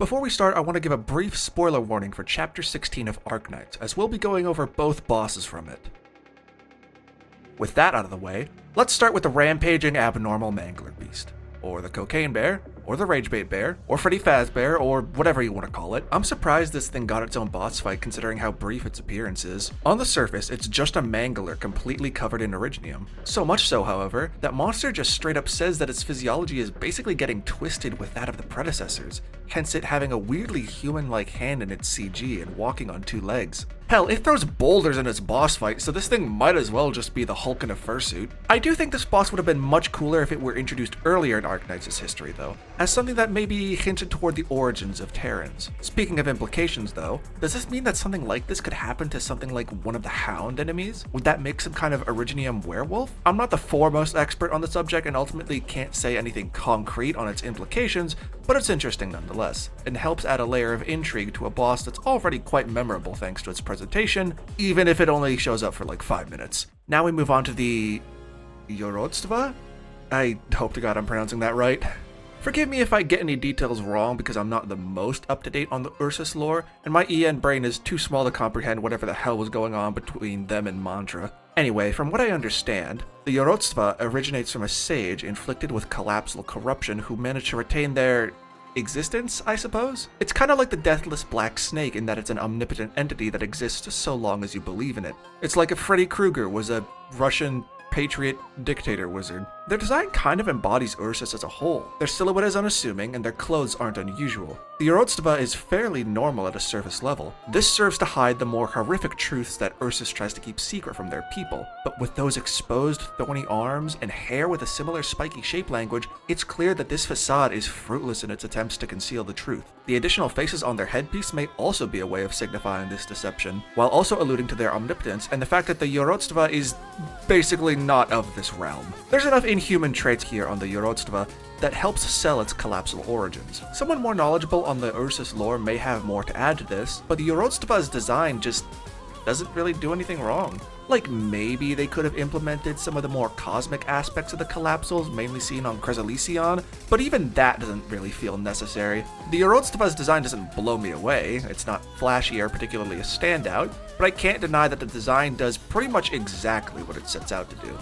Before we start, I want to give a brief spoiler warning for Chapter 16 of Arknights, as we'll be going over both bosses from it. With that out of the way, let's start with the rampaging abnormal Mangler Beast, or the Cocaine Bear, or the Ragebait Bear, or Freddy Fazbear, or whatever you want to call it. I'm surprised this thing got its own boss fight considering how brief its appearance is. On the surface, it's just a mangler completely covered in originium. So much so, however, that monster just straight up says that its physiology is basically getting twisted with that of the predecessors, hence it having a weirdly human-like hand in its CG and walking on two legs. Hell, it throws boulders in its boss fight, so this thing might as well just be the Hulk in a fursuit. I do think this boss would have been much cooler if it were introduced earlier in Arknights' history though, as something that maybe hinted toward the origins of Terrans. Speaking of implications though, does this mean that something like this could happen to something like one of the Hound enemies? Would that make some kind of originium werewolf? I'm not the foremost expert on the subject and ultimately can't say anything concrete on its implications, but it's interesting nonetheless, and helps add a layer of intrigue to a boss that's already quite memorable thanks to its presentation, even if it only shows up for like 5 minutes. Now we move on to the Yorodstva? I hope to God I'm pronouncing that right. Forgive me if I get any details wrong because I'm not the most up to date on the Ursus lore, and my EN brain is too small to comprehend whatever the hell was going on between them and Mantra. Anyway, from what I understand, the Yorodstva originates from a sage inflicted with collapsal corruption who managed to retain their existence, I suppose? It's kind of like the deathless black snake in that it's an omnipotent entity that exists so long as you believe in it. It's like if Freddy Krueger was a Russian patriot dictator wizard. Their design kind of embodies Ursus as a whole. Their silhouette is unassuming and their clothes aren't unusual. The Yorodstva is fairly normal at a surface level. This serves to hide the more horrific truths that Ursus tries to keep secret from their people. But with those exposed thorny arms and hair with a similar spiky shape language, it's clear that this facade is fruitless in its attempts to conceal the truth. The additional faces on their headpiece may also be a way of signifying this deception, while also alluding to their omnipotence and the fact that the Yorodstva is basically not of this realm. There's enough inhuman traits here on the Yorodstva that helps sell its collapsal origins. Someone more knowledgeable on the Ursus lore may have more to add to this, but the Yorodstva's design just doesn't really do anything wrong. Like maybe they could have implemented some of the more cosmic aspects of the collapsals mainly seen on Crescelysion, but even that doesn't really feel necessary. The Yorodstva's design doesn't blow me away, it's not flashy or particularly a standout, but I can't deny that the design does pretty much exactly what it sets out to do.